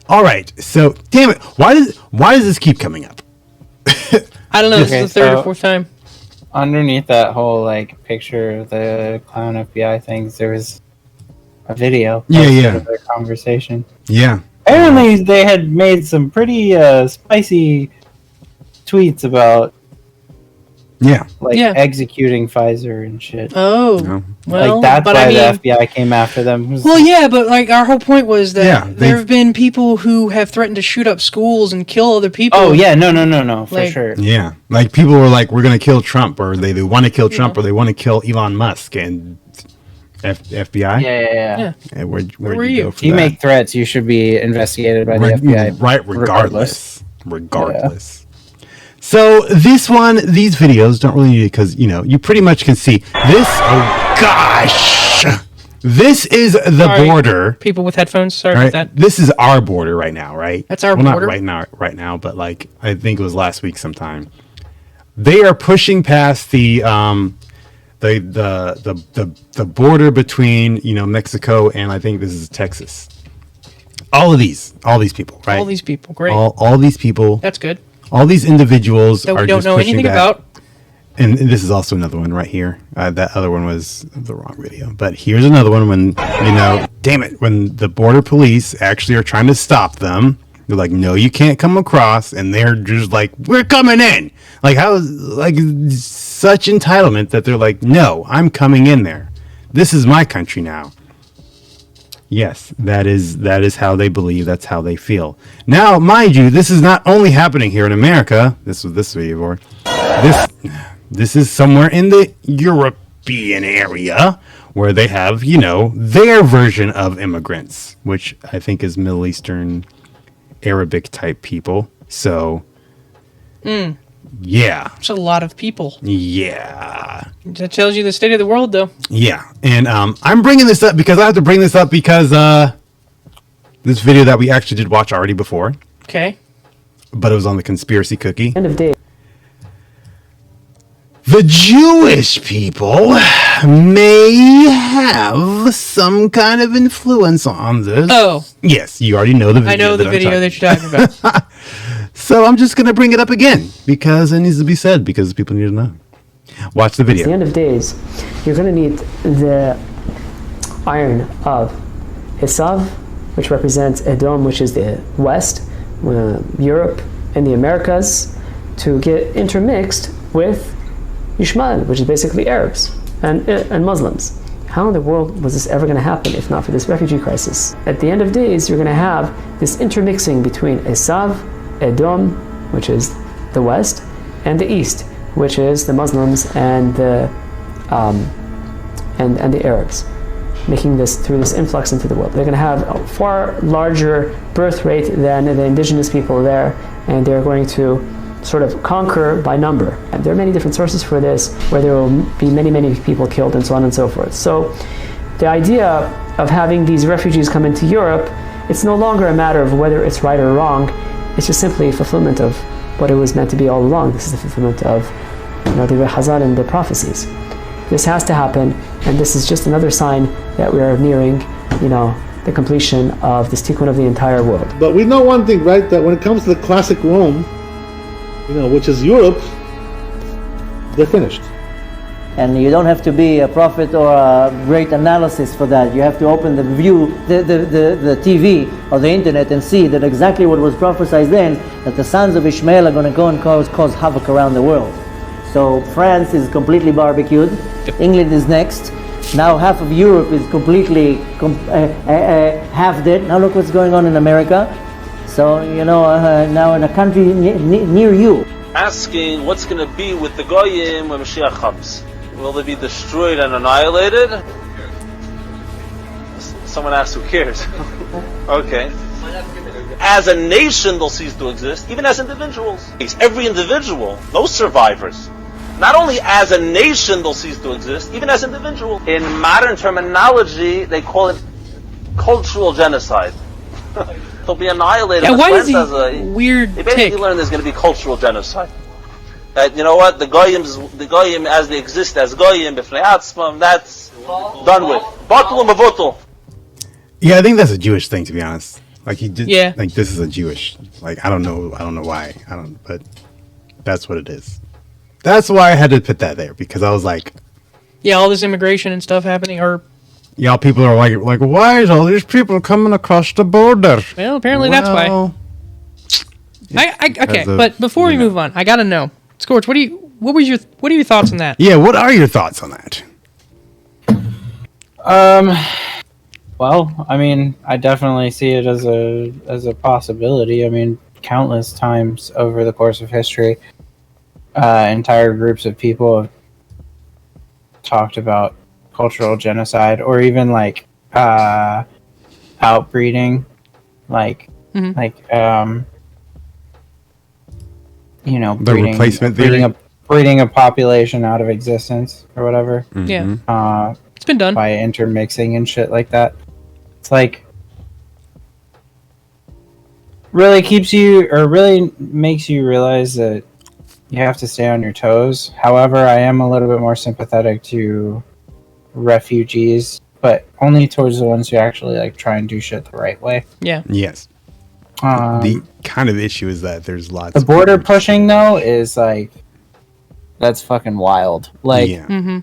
All right. So, damn it. Why does this keep coming up? I don't know. This is the third or fourth time. Underneath that whole like picture of the clown FBI things, there was a video. Yeah. Of their conversation. Yeah. Apparently, they had made some pretty spicy tweets about executing Pfizer and shit. Oh, well, like that's why the FBI came after them. Well, yeah, but like our whole point was that there have been people who have threatened to shoot up schools and kill other people. Oh yeah, no, for sure. Yeah, like people were like, "We're gonna kill Trump," or they want to kill Trump, or they want to kill Elon Musk and FBI. Yeah. And where'd you you? go for If you that? make threats, you should be investigated by the FBI. Right, regardless. So these videos don't really need it because, you pretty much can see this. Oh, gosh. This is the border. People with headphones, sorry right? about that. This is our border right now, right? That's our border? Not right now, but like, I think it was last week sometime. They are pushing past the border between, Mexico and I think this is Texas. All these people, right? All these people, great. All these people. That's good. All these individuals that we are don't just know anything back. about. And this is also another one right here. That other one was the wrong video. But here's another one when, damn it, when the border police actually are trying to stop them. They're like, no, you can't come across. And they're just like, we're coming in. Like, how, like, such entitlement that they're like, no, I'm coming in there. This is my country now. Yes, that is how they believe. That's how they feel. Now, mind you, this is not only happening here in America. This was this video board. This is somewhere in the European area where they have, their version of immigrants, which I think is Middle Eastern, Arabic type people. So, yeah, it's a lot of people. Yeah, that tells you the state of the world, though. Yeah, and I'm bringing this up because I have to bring this up because this video that we actually did watch already before. Okay, but it was on the conspiracy cookie. End of day. The Jewish people may have some kind of influence on this. Oh, yes, you already know the video. I know the video that you're talking about. So I'm just going to bring it up again because it needs to be said because people need to know. Watch the video. At the end of days, you're going to need the iron of Esav, which represents Edom, which is the West, Europe, and the Americas, to get intermixed with Ishmael, which is basically Arabs and Muslims. How in the world was this ever going to happen if not for this refugee crisis? At the end of days, you're going to have this intermixing between Esav, Edom, which is the West, and the East, which is the Muslims and the Arabs, making this through this influx into the world. They're going to have a far larger birth rate than the indigenous people there, and they're going to sort of conquer by number. And there are many different sources for this, where there will be many people killed and so on and so forth. So the idea of having these refugees come into Europe, it's no longer a matter of whether it's right or wrong. It's just simply a fulfillment of what it was meant to be all along. This is the fulfillment of the Hazal and the prophecies. This has to happen, and this is just another sign that we are nearing, the completion of this tikkun of the entire world. But we know one thing, right? That when it comes to the classic Rome, which is Europe, they're finished. And you don't have to be a prophet or a great analysis for that. You have to open the TV or the internet and see that exactly what was prophesied then, that the sons of Ishmael are going to go and cause havoc around the world. So France is completely barbecued. England is next. Now half of Europe is completely half dead. Now look what's going on in America. So, now in a country near you. Asking what's going to be with the Goyim when Mashiach comes. Will they be destroyed and annihilated? Someone asked, who cares? Okay. As a nation, they'll cease to exist, even as individuals. Every individual, no survivors. Not only as a nation, they'll cease to exist, even as individuals. In modern terminology, they call it cultural genocide. They'll be annihilated. Yeah, why is he weird? They basically learn there's going to be cultural genocide. That you know what, the goyim as they exist as goyim b'fnei atzmam, that's done with. Batul u'mavutul. Yeah, I think that's a Jewish thing, to be honest. Like he did. Yeah. Like this is a Jewish. Like I don't know why. But that's what it is. That's why I had to put that there because I was like, yeah, all this immigration and stuff happening, or y'all people are like why is all these people coming across the border? well, apparently that's why. Okay, but before we move on, I gotta know, Scorch, what are your thoughts on that? Yeah, what are your thoughts on that? Well, I mean, I definitely see it as a possibility. I mean, countless times over the course of history, entire groups of people have talked about cultural genocide, or even like outbreeding, The replacement theory? breeding a population out of existence or whatever. Mm-hmm. Yeah, it's been done by intermixing and shit like that. It's like really makes you realize that you have to stay on your toes. However, I am a little bit more sympathetic to refugees, but only towards the ones who actually like try and do shit the right way. Yeah. Yes. The kind of issue is that there's lots. The border pushing though is like that's fucking wild. Like, yeah. Mm-hmm.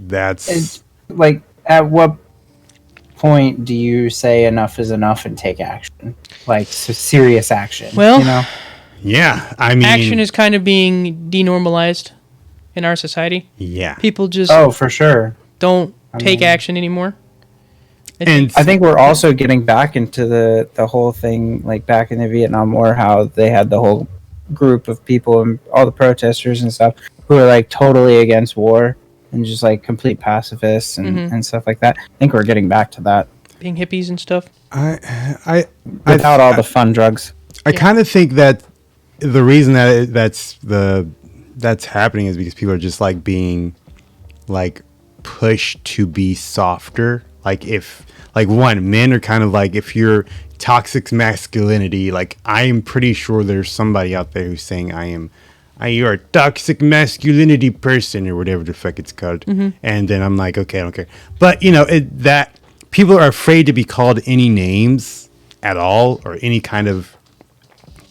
That's like, at what point do you say enough is enough and take action? Like, serious action. Well, you know? Yeah, I mean, action is kind of being denormalized in our society. Yeah. People just for sure don't take action anymore. And I think we're also getting back into the whole thing, like back in the Vietnam War, how they had the whole group of people and all the protesters and stuff who are like totally against war and just like complete pacifists and stuff like that. I think we're getting back to that. Being hippies and stuff. Without all the fun drugs. I kind of think that the reason that that's happening is because people are just like being like pushed to be softer. Like if like men are kind of like, if you're toxic masculinity, like I am pretty sure there's somebody out there who's saying you're a toxic masculinity person or whatever the fuck it's called. Mm-hmm. And then I'm like, okay, I don't care. But you know, that people are afraid to be called any names at all or any kind of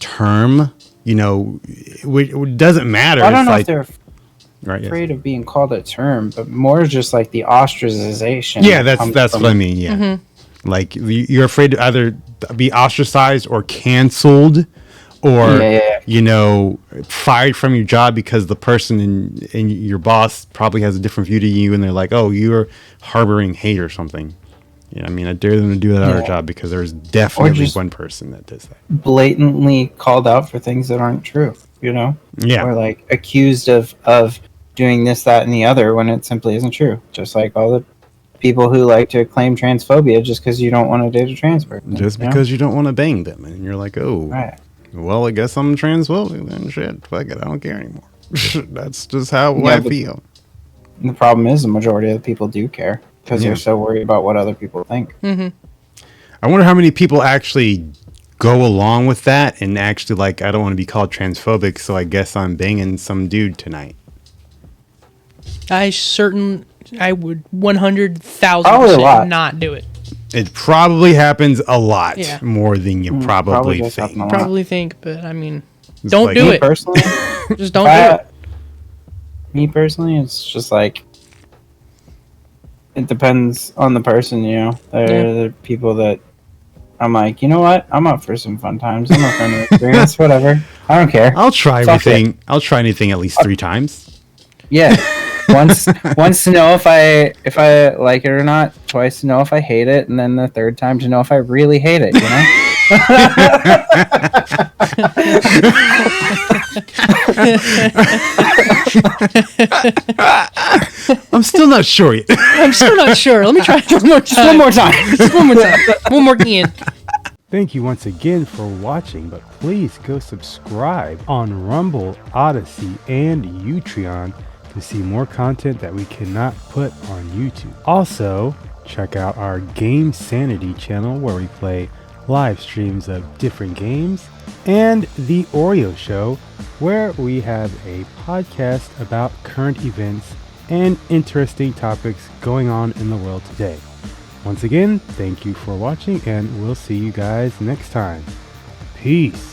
term, you know, it doesn't matter. I don't know like, if they're right, afraid of being called a term, but more just like the ostracization. Yeah, that's what I mean. Yeah, mm-hmm. Like you're afraid to either be ostracized or canceled, or you know, fired from your job because the person in your boss probably has a different view to you, and they're like, "Oh, you're harboring hate or something." You know, I mean, I dare them to do that at our job because there's definitely one person that does that. Blatantly called out for things that aren't true. You know, or like accused of doing this, that, and the other when it simply isn't true. Just like all the people who like to claim transphobia just because you don't want to date a trans person. Just because you don't want to bang them. And you're like, oh, well, I guess I'm transphobic then. Shit, fuck it, I don't care anymore. That's just how I feel. The problem is the majority of the people do care because they're so worried about what other people think. Mm-hmm. I wonder how many people actually go along with that and actually like, I don't want to be called transphobic, so I guess I'm banging some dude tonight. I would 100,000% not do it. It probably happens a lot more than you probably think. Probably think, but I mean, don't like, do it. Personally, just don't do it. Me personally, it's just like it depends on the person. You know, there are people that I'm like, you know what? I'm up for some fun times. I'm up for an experience. Whatever. I don't care. I'll try everything. I'll try anything at least 3 times. Yeah. Once to know if I like it or not, twice to know if I hate it, and then the third time to know if I really hate it, you know? I'm still not sure yet. I'm still not sure. Let me try it one more time. One more time. Just one more time. One more again. Thank you once again for watching, but please go subscribe on Rumble, Odyssey, and Utreon to see more content that we cannot put on YouTube. Also, check out our GameSanity channel where we play live streams of different games, and the Oreyo Show where we have a podcast about current events and interesting topics going on in the world today. Once again, thank you for watching, and we'll see you guys next time. Peace.